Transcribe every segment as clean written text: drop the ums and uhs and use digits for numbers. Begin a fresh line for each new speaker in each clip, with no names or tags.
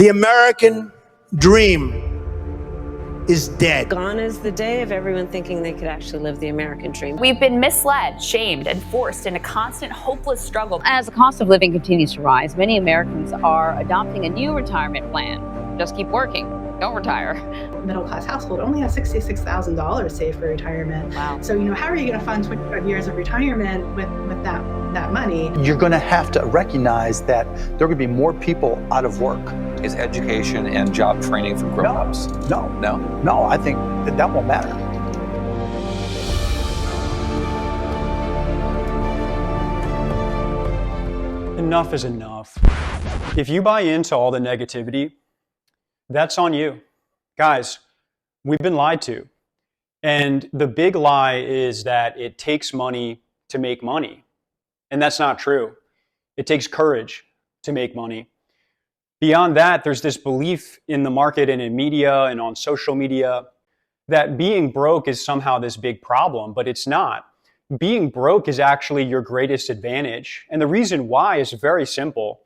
The American dream is dead.
Gone is the day of everyone thinking they could actually live the American dream.
We've been misled, shamed, and forced in a constant, hopeless struggle.
As the cost of living continues to rise, many Americans are adopting a new retirement plan. Just keep working, don't retire.
Middle-class household only has $66,000 saved for retirement.
Wow.
So, how are you going to fund 25 years of retirement with that money?
You're going to have to recognize that there are going to be more people out of work.
Is education and job training for grown-ups?
No, I think that won't matter.
Enough is enough. If you buy into all the negativity, that's on you. Guys, we've been lied to. And the big lie is that it takes money to make money. And that's not true. It takes courage to make money. Beyond that, there's this belief in the market and in media and on social media that being broke is somehow this big problem, but it's not. Being broke is actually your greatest advantage. And the reason why is very simple.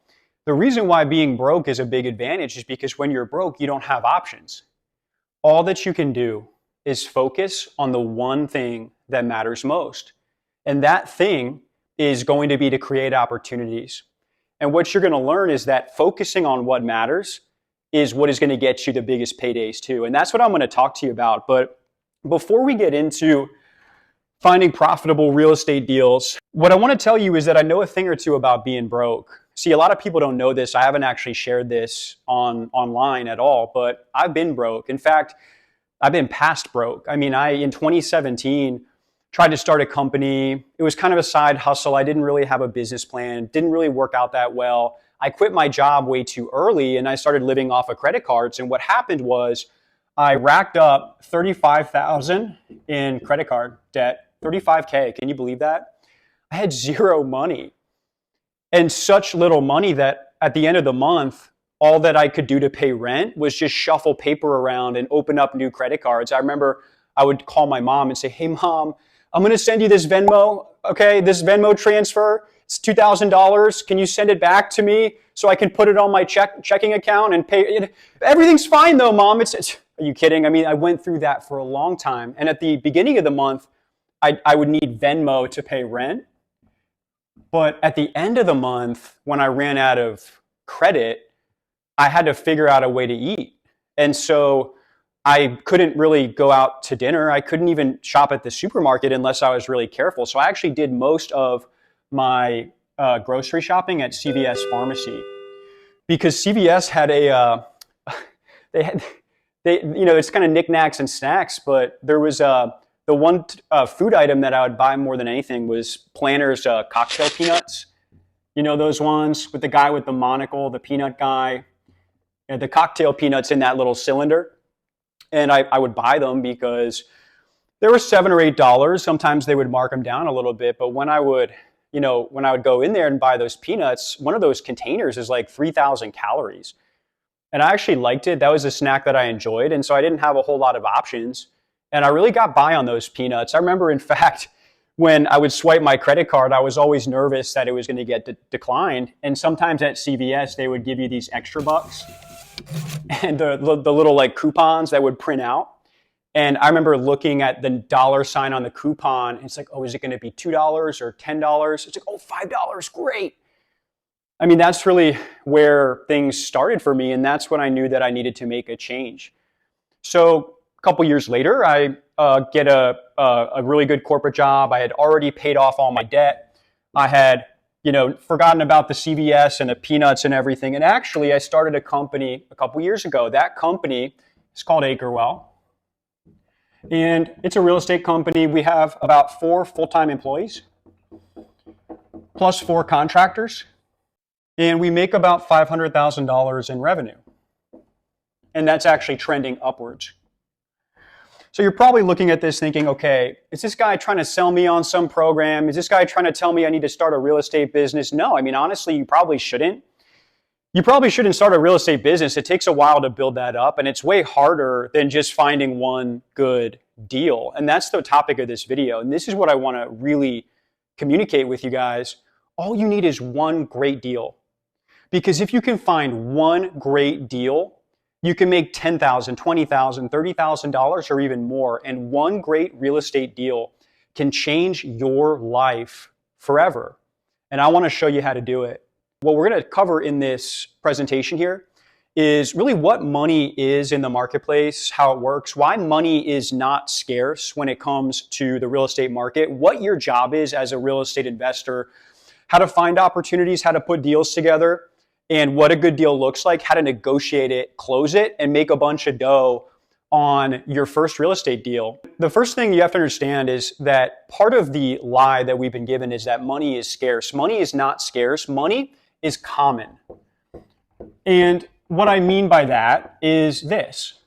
The reason why being broke is a big advantage is because when you're broke, you don't have options. All that you can do is focus on the one thing that matters most. And that thing is going to be to create opportunities. And what you're going to learn is that focusing on what matters is what is going to get you the biggest paydays too. And that's what I'm going to talk to you about. But before we get into finding profitable real estate deals, what I want to tell you is that I know a thing or two about being broke. See, a lot of people don't know this. I haven't actually shared this online at all, but I've been broke. In fact, I've been past broke. I mean, in 2017, tried to start a company. It was kind of a side hustle. I didn't really have a business plan. Didn't really work out that well. I quit my job way too early and I started living off of credit cards. And what happened was I racked up $35,000 in credit card debt, $35K. Can you believe that? I had zero money and such little money that at the end of the month, all that I could do to pay rent was just shuffle paper around and open up new credit cards. I remember I would call my mom and say, "Hey mom, I'm going to send you this Venmo, okay? This Venmo transfer, it's $2,000. Can you send it back to me so I can put it on my checking account and pay? Everything's fine though, mom. Are you kidding? I mean, I went through that for a long time. And at the beginning of the month, I would need Venmo to pay rent. But at the end of the month, when I ran out of credit, I had to figure out a way to eat. And so I couldn't really go out to dinner. I couldn't even shop at the supermarket unless I was really careful. So I actually did most of my grocery shopping at CVS Pharmacy because CVS had it's kind of knickknacks and snacks, but there was the one food item that I would buy more than anything was Planters cocktail peanuts. You know those ones with the guy with the monocle, the peanut guy, and the cocktail peanuts in that little cylinder. And I would buy them because they were $7 or $8. Sometimes they would mark them down a little bit. But when I would go in there and buy those peanuts, one of those containers is like 3,000 calories. And I actually liked it. That was a snack that I enjoyed. And so I didn't have a whole lot of options. And I really got by on those peanuts. I remember, in fact, when I would swipe my credit card, I was always nervous that it was going to get declined. And sometimes at CVS, they would give you these extra bucks. And the little like coupons that would print out. And I remember looking at the dollar sign on the coupon. And it's like, oh, is it going to be $2 or $10? It's like, oh, $5, great. I mean, that's really where things started for me. And that's when I knew that I needed to make a change. So a couple years later, I get a really good corporate job. I had already paid off all my debt. I had forgotten about the CVS and the peanuts and everything. And actually, I started a company a couple years ago. That company is called Acrewell. And it's a real estate company. We have about 4 full-time employees, plus 4 contractors. And we make about $500,000 in revenue. And that's actually trending upwards. So you're probably looking at this thinking, okay, is this guy trying to sell me on some program? Is this guy trying to tell me I need to start a real estate business? No, I mean, honestly, you probably shouldn't. You probably shouldn't start a real estate business. It takes a while to build that up, and it's way harder than just finding one good deal. And that's the topic of this video. And this is what I want to really communicate with you guys. All you need is one great deal. Because if you can find one great deal, you can make $10,000, $20,000, $30,000 or even more. And one great real estate deal can change your life forever. And I want to show you how to do it. What we're going to cover in this presentation here is really what money is in the marketplace, how it works, why money is not scarce when it comes to the real estate market, what your job is as a real estate investor, how to find opportunities, how to put deals together, and what a good deal looks like, how to negotiate it, close it, and make a bunch of dough on your first real estate deal. The first thing you have to understand is that part of the lie that we've been given is that money is scarce. Money is not scarce. Money is common. And what I mean by that is this.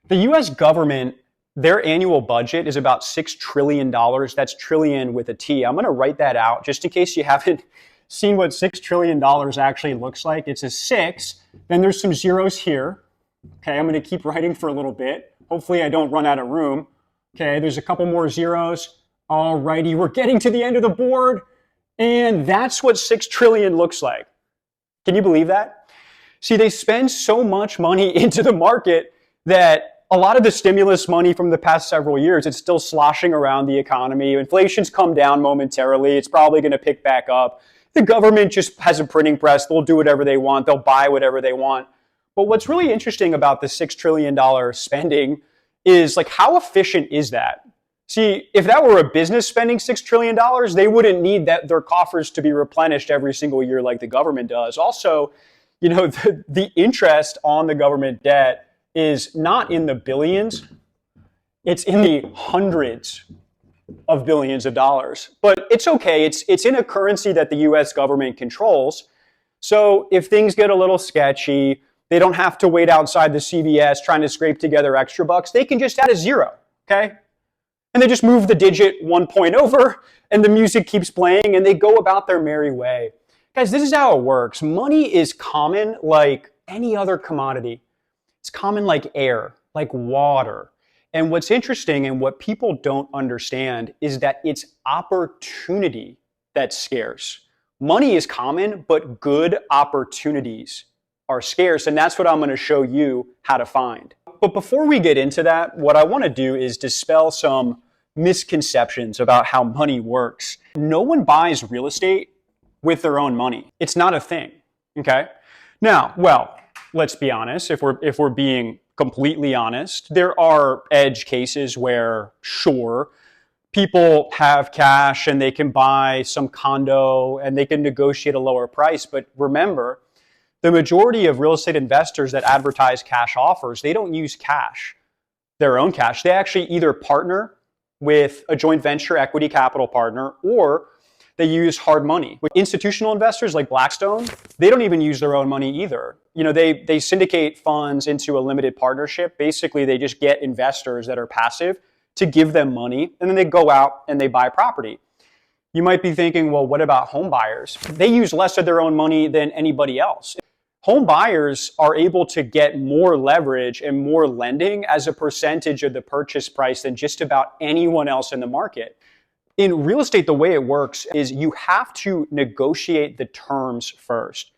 The US government, their annual budget is about $6 trillion. That's trillion with a T. I'm going to write that out just in case you haven't seen what $6 trillion actually looks like. It's a 6, then there's some zeros here. Okay, I'm going to keep writing for a little bit. Hopefully I don't run out of room. Okay, there's a couple more zeros. All righty, we're getting to the end of the board. And that's what 6 trillion looks like. Can you believe that? See, they spend so much money into the market that a lot of the stimulus money from the past several years, it's still sloshing around the economy. Inflation's come down momentarily. It's probably going to pick back up. The government just has a printing press. They'll do whatever they want. They'll buy whatever they want. But what's really interesting about the $6 trillion spending is, like, how efficient is that? See, if that were a business spending $6 trillion, they wouldn't need their coffers to be replenished every single year like the government does. Also, you know, the interest on the government debt is not in the billions. It's in the hundreds of billions of dollars. But it's okay. It's in a currency that the US government controls. So if things get a little sketchy, they don't have to wait outside the CVS trying to scrape together extra bucks. They can just add a zero, okay? And they just move the digit 1 point over, and the music keeps playing, and they go about their merry way. Guys, this is how it works. Money is common like any other commodity. It's common like air, like water. And what's interesting and what people don't understand is that it's opportunity that's scarce. Money is common, but good opportunities are scarce, and that's what I'm going to show you how to find. But before we get into that, what I want to do is dispel some misconceptions about how money works. No one buys real estate with their own money. It's not a thing, okay? Now, well, let's be honest. If we're being completely honest, there are edge cases where, sure, people have cash and they can buy some condo and they can negotiate a lower price. But remember, the majority of real estate investors that advertise cash offers, they don't use cash, their own cash. They actually either partner with a joint venture equity capital partner, or they use hard money. With institutional investors like Blackstone, they don't even use their own money either. You know, they syndicate funds into a limited partnership. Basically, they just get investors that are passive to give them money, and then they go out and they buy property. You might be thinking, well, what about home buyers? They use less of their own money than anybody else. Home buyers are able to get more leverage and more lending as a percentage of the purchase price than just about anyone else in the market. In real estate, the way it works is you have to negotiate the terms first.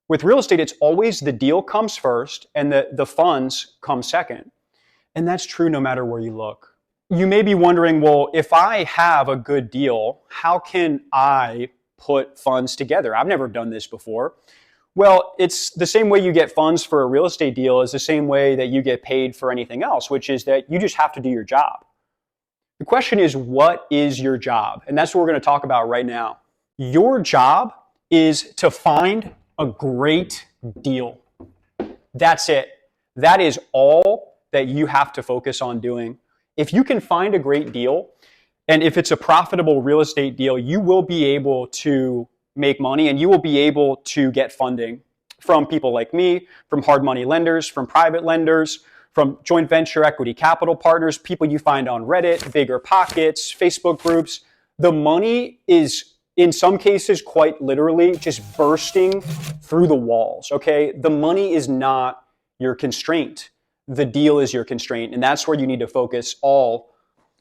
With real estate, it's always the deal comes first and the funds come second. And that's true no matter where you look. You may be wondering, well, if I have a good deal, how can I put funds together? I've never done this before. Well, it's the same way you get funds for a real estate deal is the same way that you get paid for anything else, which is that you just have to do your job. The question is, what is your job? And that's what we're going to talk about right now. Your job is to find a great deal. That's it. That is all that you have to focus on doing. If you can find a great deal, and if it's a profitable real estate deal, you will be able to make money and you will be able to get funding from people like me, from hard money lenders, from private lenders, from joint venture equity capital partners, people you find on Reddit, Bigger Pockets, Facebook groups. The money is, in some cases, quite literally just bursting through the walls, okay? The money is not your constraint. The deal is your constraint, and that's where you need to focus all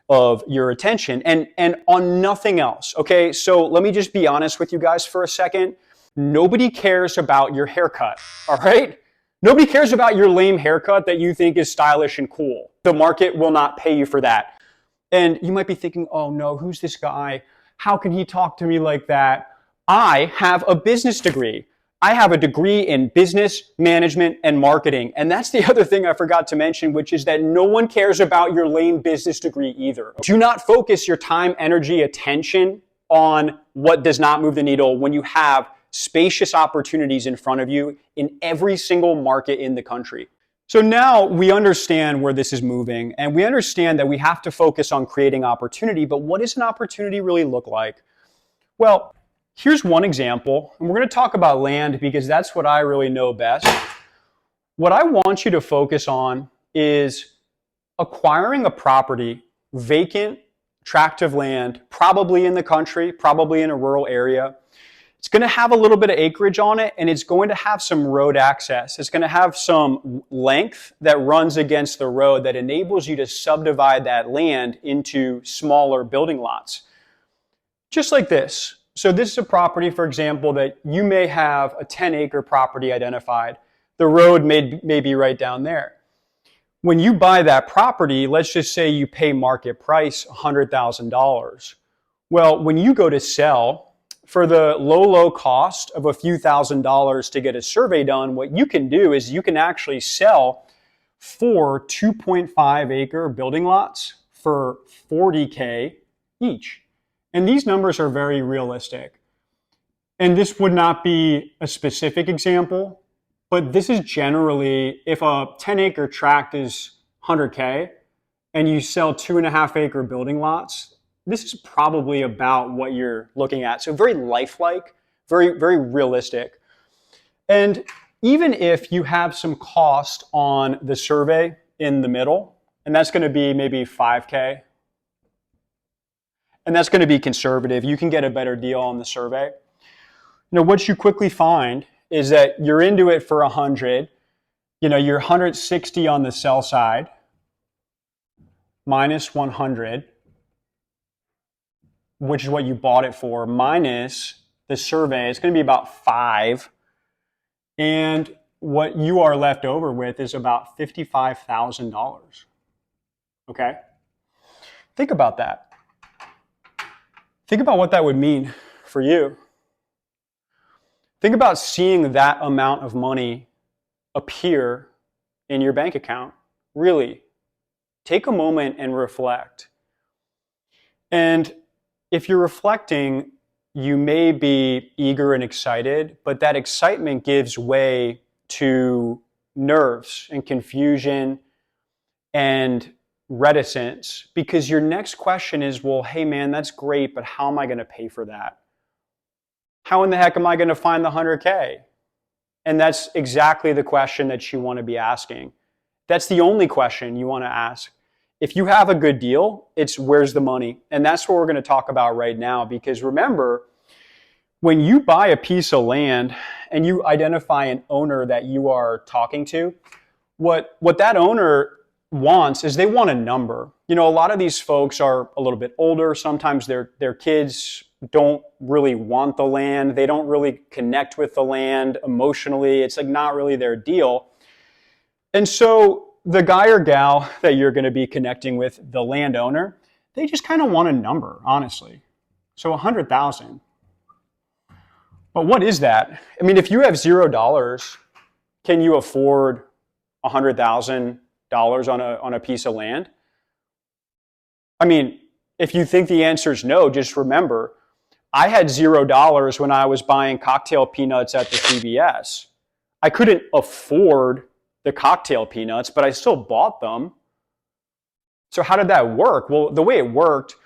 of your attention and on nothing else, okay? So let me just be honest with you guys for a second. nobody cares about your haircut, all right? Nobody cares about your lame haircut that you think is stylish and cool. The market will not pay you for that. And you might be thinking, oh no, who's this guy? How can he talk to me like that? I have a business degree. I have a degree in business management and marketing. And that's the other thing I forgot to mention, which is that no one cares about your lame business degree either. Do not focus your time, energy, attention on what does not move the needle when you have spacious opportunities in front of you in every single market in the country. So now we understand where this is moving, and we understand that we have to focus on creating opportunity, but what does an opportunity really look like? Well, here's one example, and we're going to talk about land because that's what I really know best. What I want you to focus on is acquiring a property, vacant tract of land, probably in the country, probably in a rural area. It's going to have a little bit of acreage on it, and it's going to have some road access. It's going to have some length that runs against the road that enables you to subdivide that land into smaller building lots. Just like this. So this is a property, for example, that you may have a 10-acre property identified. The road may be right down there. When you buy that property, let's just say you pay market price $100,000. Well, when you go to sell, for the low cost of a few $1,000s to get a survey done, what you can do is you can actually sell 4 2.5-acre building lots for $40K each. And these numbers are very realistic. And this would not be a specific example, but this is generally, if a 10-acre tract is $100K and you sell 2.5-acre building lots, this is probably about what you're looking at. So very lifelike, very, very realistic. And even if you have some cost on the survey in the middle, and that's going to be maybe $5K, and that's going to be conservative, you can get a better deal on the survey. You know, what you quickly find is that you're into it for 100, you're 160 on the sell side, minus 100, which is what you bought it for, minus the survey. It's going to be about 5. And what you are left over with is about $55,000. Okay? Think about that. Think about what that would mean for you. Think about seeing that amount of money appear in your bank account. Really, take a moment and reflect. And if you're reflecting, you may be eager and excited, but that excitement gives way to nerves and confusion and reticence, because your next question is, well, hey man, that's great, but how am I going to pay for that? How in the heck am I going to find the 100K? And that's exactly the question that you want to be asking. That's the only question you want to ask. If you have a good deal, it's where's the money? And that's what we're going to talk about right now, because remember, when you buy a piece of land and you identify an owner that you are talking to, what that owner wants is they want a number. You know, a lot of these folks are a little bit older. Sometimes their kids don't really want the land. They don't really connect with the land emotionally. It's like not really their deal. And so the guy or gal that you're going to be connecting with, the landowner, they just kind of want a number, honestly. So 100,000. But what is that? I mean, if you have $0, can you afford $100,000 on a piece of land? I mean, if you think the answer is no, just remember, I had $0 when I was buying cocktail peanuts at the CVS. I couldn't afford the cocktail peanuts, but I still bought them. So how did that work? Well, the way it worked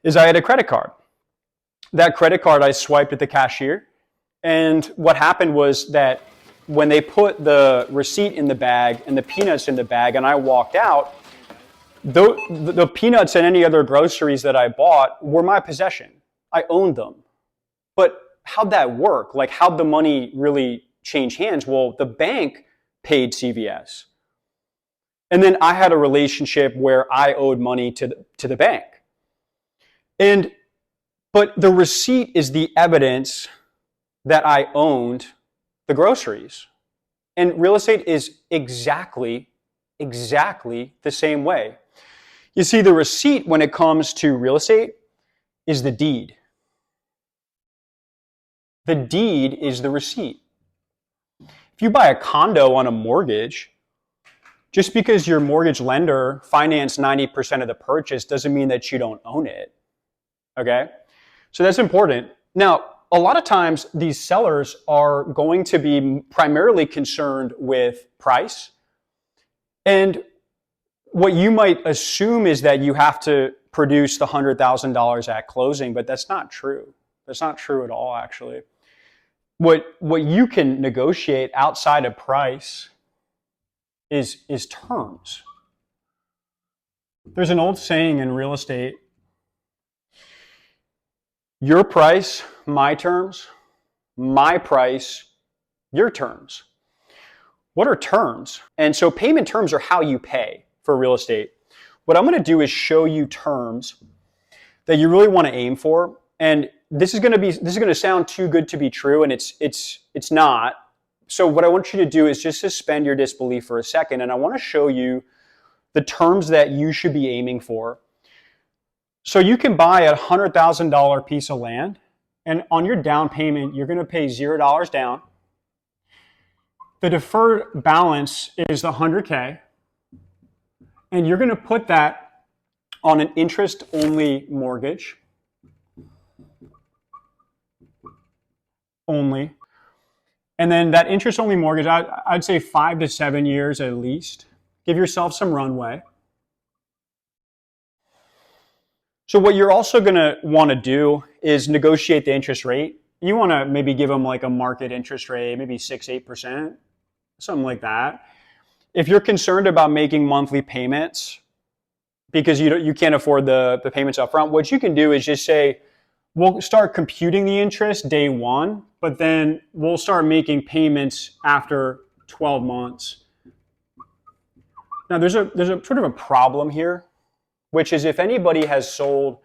is I had a credit card. That credit card I swiped at the cashier. And what happened was that when they put the receipt in the bag and the peanuts in the bag and I walked out, the peanuts and any other groceries that I bought were my possession. I owned them. But how'd that work? Like, how'd the money really change hands? Well, the bank paid CVS. And then I had a relationship where I owed money to the bank. But the receipt is the evidence that I owned the groceries. And real estate is exactly the same way. You see, the receipt when it comes to real estate is the deed. The deed is the receipt. If you buy a condo on a mortgage, just because your mortgage lender financed 90% of the purchase doesn't mean that you don't own it. Okay? So that's important. Now, a lot of times these sellers are going to be primarily concerned with price. And what you might assume is that you have to produce the $100,000 at closing, but that's not true. That's not true at all, actually. What you can negotiate outside of price is terms. There's an old saying in real estate: your price, my terms; my price, your terms. What are terms? And so payment terms are how you pay for real estate. What I'm going to do is show you terms that you really want to aim for. And this is going to sound too good to be true, and it's not. So what I want you to do is just suspend your disbelief for a second, and I want to show you the terms that you should be aiming for. So you can buy a $100,000 piece of land, and on your down payment, you're going to pay $0 down. The deferred balance is the $100K, and you're going to put that on an interest-only mortgage. Only. And then that interest-only mortgage, I'd say 5 to 7 years at least. Give yourself some runway. So what you're also going to want to do is negotiate the interest rate. You want to maybe give them like a market interest rate, maybe 6-8%, something like that. If you're concerned about making monthly payments because you can't afford the payments up front, what you can do is just say, we'll start computing the interest day one, but then we'll start making payments after 12 months. Now, there's a sort of a problem here, which is if anybody has sold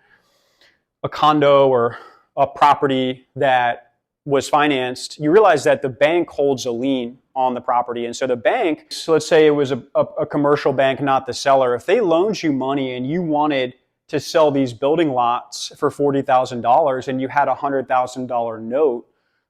a condo or a property that was financed, you realize that the bank holds a lien on the property. And so the bank, so let's say it was a commercial bank, not the seller, if they loaned you money and you wanted to sell these building lots for $40,000 and you had a $100,000 note,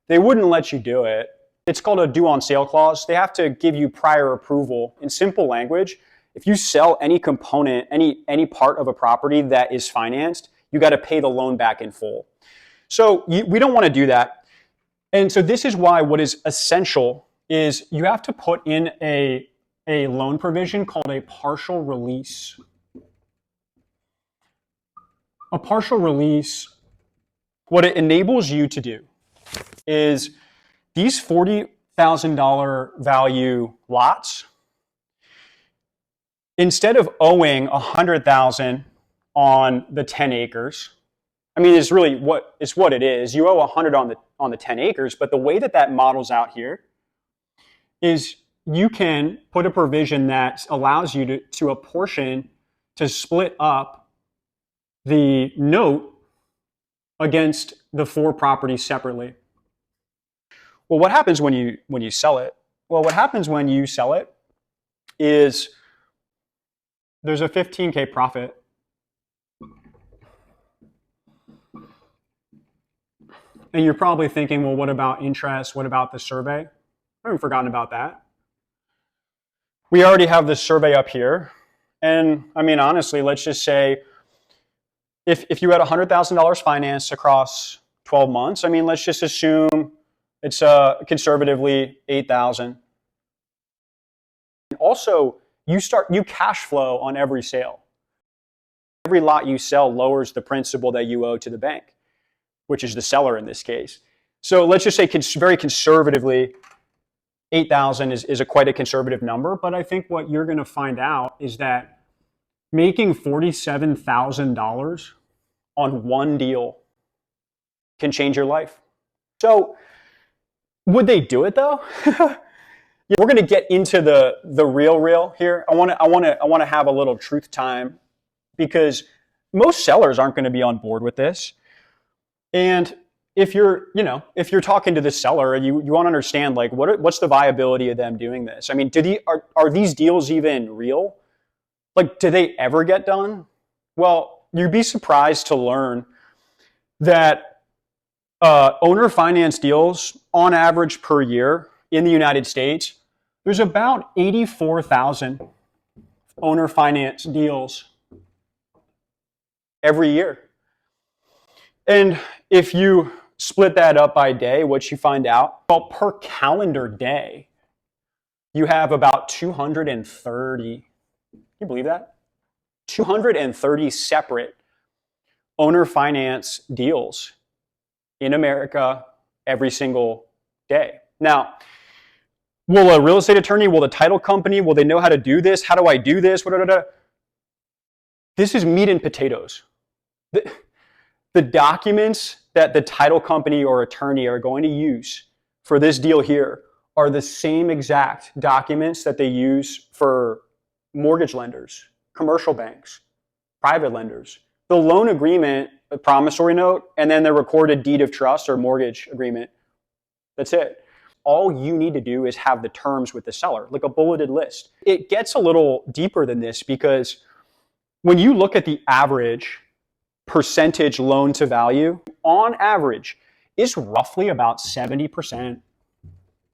they wouldn't let you do it. It's called a due on sale clause. They have to give you prior approval. In simple language, if you sell any component, any part of a property that is financed, you got to pay the loan back in full. So we don't want to do that. And so this is why what is essential is you have to put in a loan provision called a partial release. A partial release, what it enables you to do is these $40,000 value lots, instead of owing $100,000 on the 10 acres, I mean, it's really what it is. You owe $100 on the 10 acres, but the way that models out here is you can put a provision that allows you to apportion, to split up the note against the 4 properties separately. Well, what happens when you sell it? Well, what happens when you sell it is there's a $15K profit. And you're probably thinking, well, what about interest? What about the survey? I haven't forgotten about that. We already have this survey up here. And I mean, honestly, let's just say if you had $100,000 financed across 12 months, I mean, let's just assume it's conservatively $8,000. Also, you cash flow on every sale. Every lot you sell lowers the principal that you owe to the bank, which is the seller in this case. So let's just say very conservatively, 8,000 is quite a conservative number, but I think what you're going to find out is that making $47,000 on one deal can change your life. So would they do it though? We're going to get into the real here. I want to have a little truth time because most sellers aren't going to be on board with this. And if you're talking to the seller and you want to understand like what's the viability of them doing this? I mean, are these deals even real? Like, do they ever get done? Well, you'd be surprised to learn that owner finance deals on average per year in the United States, there's about 84,000 owner finance deals every year. And if you split that up by day, what you find out, well, per calendar day, you have about 230, can you believe that? 230 separate owner finance deals in America every single day. Now, will a real estate attorney, will the title company, will they know how to do this? How do I do this? This is meat and potatoes. The documents that the title company or attorney are going to use for this deal here are the same exact documents that they use for mortgage lenders, commercial banks, private lenders. The loan agreement, a promissory note, and then the recorded deed of trust or mortgage agreement. That's it. All you need to do is have the terms with the seller, like a bulleted list. It gets a little deeper than this because when you look at the average percentage loan to value, on average, is roughly about 70%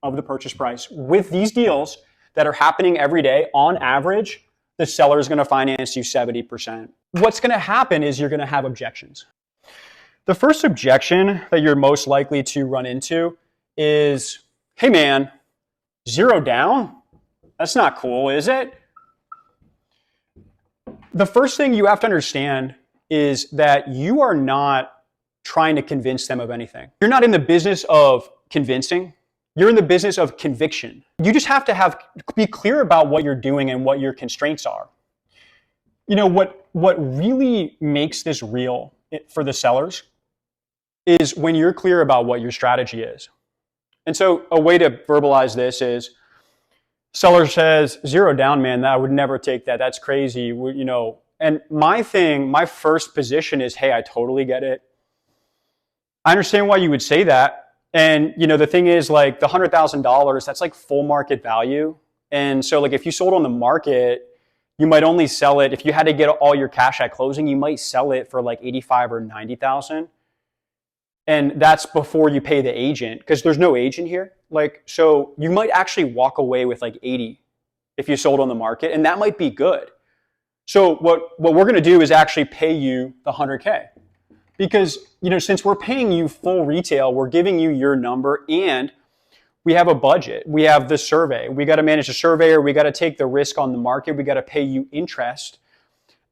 of the purchase price. With these deals that are happening every day, on average, the seller is going to finance you 70%. What's going to happen is you're going to have objections. The first objection that you're most likely to run into is, hey man, 0 down? That's not cool, is it? The first thing you have to understand is that you are not trying to convince them of anything. You're not in the business of convincing. You're in the business of conviction. You just have to be clear about what you're doing and what your constraints are. You know, what really makes this real for the sellers is when you're clear about what your strategy is. And so a way to verbalize this is, seller says, 0 down, man, I would never take that. That's crazy. And my first position is, hey, I totally get it. I understand why you would say that. And, the thing is, like, the $100,000, that's like full market value. And so, like, if you sold on the market, you might only sell it, if you had to get all your cash at closing, you might sell it for like 85 or 90,000. And that's before you pay the agent, because there's no agent here. Like, so you might actually walk away with like 80 if you sold on the market, and that might be good. So what we're going to do is actually pay you the 100K, because since we're paying you full retail, we're giving you your number, and we have a budget. We have the survey. We got to manage the surveyor. We got to take the risk on the market. We got to pay you interest.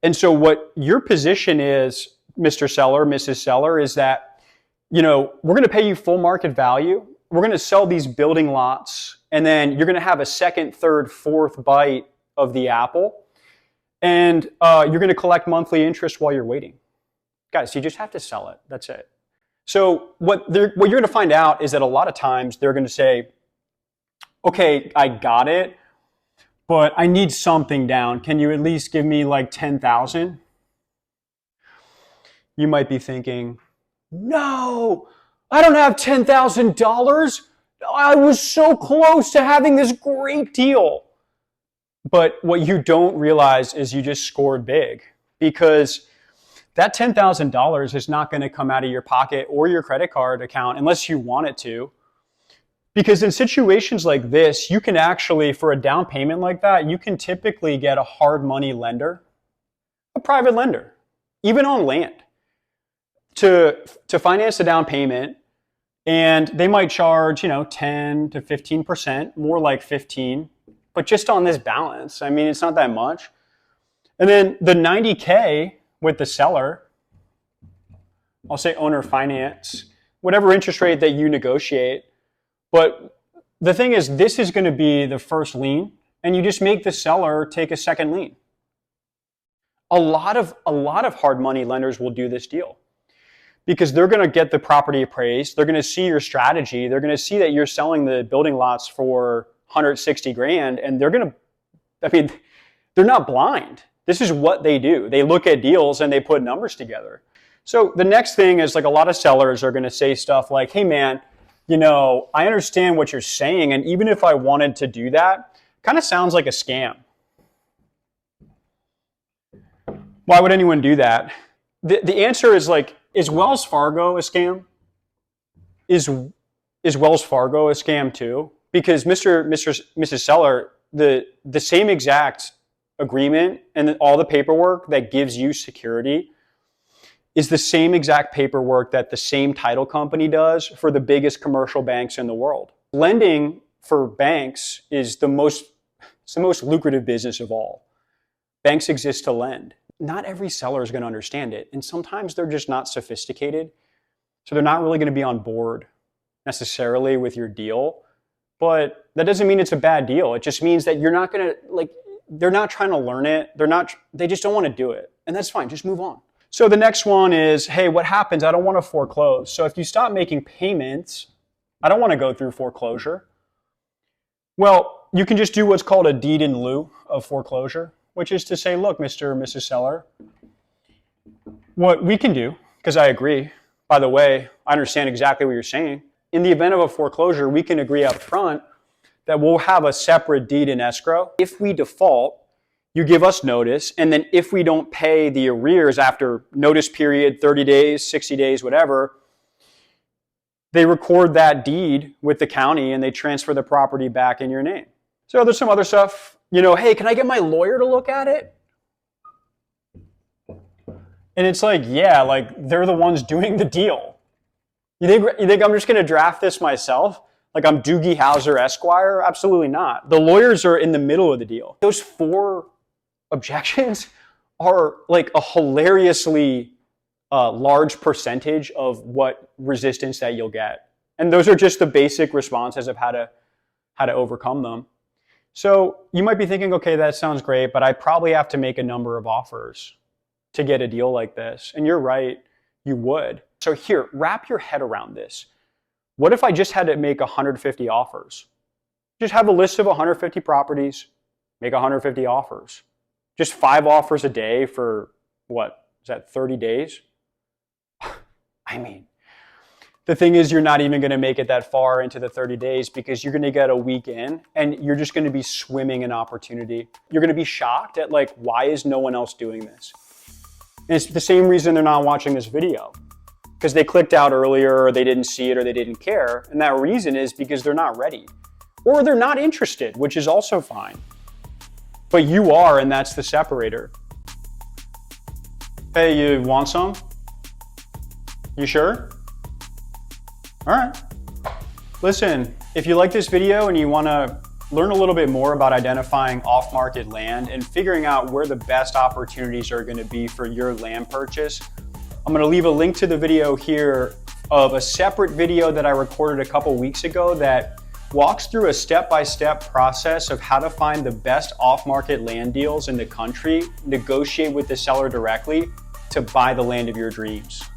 And so what your position is, Mr. Seller, Mrs. Seller, is that we're going to pay you full market value. We're going to sell these building lots, and then you're going to have a second, third, fourth bite of the apple. And you're going to collect monthly interest while you're waiting. Guys, you just have to sell it. That's it. So what you're going to find out is that a lot of times they're going to say, okay, I got it, but I need something down. Can you at least give me like 10,000? You might be thinking, no, I don't have $10,000. I was so close to having this great deal. But what you don't realize is you just scored big, because that $10,000 is not going to come out of your pocket or your credit card account unless you want it to. Because in situations like this, you can actually, for a down payment like that, you can typically get a hard money lender, a private lender, even on land, to finance a down payment. And they might charge, 10 to 15%, more like 15, but just on this balance. I mean, it's not that much. And then the 90K with the seller, I'll say owner finance, whatever interest rate that you negotiate. But the thing is, this is going to be the first lien, and you just make the seller take a second lien. A lot of hard money lenders will do this deal, because they're going to get the property appraised. They're going to see your strategy. They're going to see that you're selling the building lots for 160 grand, and they're not blind. This is what they do. They look at deals and they put numbers together. So the next thing is like a lot of sellers are going to say stuff like, hey man, you know, I understand what you're saying. And even if I wanted to do that, kind of sounds like a scam. Why would anyone do that? The answer is like, is Wells Fargo a scam? Is Wells Fargo a scam too? Because Mrs. Seller, the same exact agreement and all the paperwork that gives you security is the same exact paperwork that the same title company does for the biggest commercial banks in the world. Lending for banks is the most lucrative business of all. Banks exist to lend. Not every seller is going to understand it, and sometimes they're just not sophisticated, so they're not really going to be on board necessarily with your deal. But that doesn't mean it's a bad deal. It just means that you're not going to, like, they're not trying to learn it. They just don't want to do it, and that's fine. Just move on. So the next one is, hey, what happens? I don't want to foreclose. So if you stop making payments, I don't want to go through foreclosure. Well, you can just do what's called a deed in lieu of foreclosure, which is to say, look, Mr. or Mrs. Seller, what we can do, because I agree, by the way, I understand exactly what you're saying. In the event of a foreclosure, we can agree up front that we'll have a separate deed in escrow. If we default, you give us notice, and then if we don't pay the arrears after notice period, 30 days, 60 days, whatever, they record that deed with the county and they transfer the property back in your name. So there's some other stuff, you know, hey, can I get my lawyer to look at it? And it's like, yeah, like they're the ones doing the deal. You think I'm just going to draft this myself? Like I'm Doogie Howser Esquire? Absolutely not. The lawyers are in the middle of the deal. Those 4 objections are like a hilariously large percentage of what resistance that you'll get. And those are just the basic responses of how to overcome them. So you might be thinking, okay, that sounds great, but I probably have to make a number of offers to get a deal like this. And you're right, you would. So here, wrap your head around this. What if I just had to make 150 offers? Just have a list of 150 properties, make 150 offers. Just 5 offers a day for what? Is that 30 days? I mean, the thing is you're not even going to make it that far into the 30 days because you're going to get a week in and you're just going to be swimming in opportunity. You're going to be shocked at like, why is no one else doing this? And it's the same reason they're not watching this video. Because they clicked out earlier, or they didn't see it, or they didn't care. And that reason is because they're not ready. Or they're not interested, which is also fine. But you are, and that's the separator. Hey, you want some? You sure? All right. Listen, if you like this video and you want to learn a little bit more about identifying off-market land and figuring out where the best opportunities are going to be for your land purchase, I'm going to leave a link to the video here of a separate video that I recorded a couple weeks ago that walks through a step-by-step process of how to find the best off-market land deals in the country, negotiate with the seller directly to buy the land of your dreams.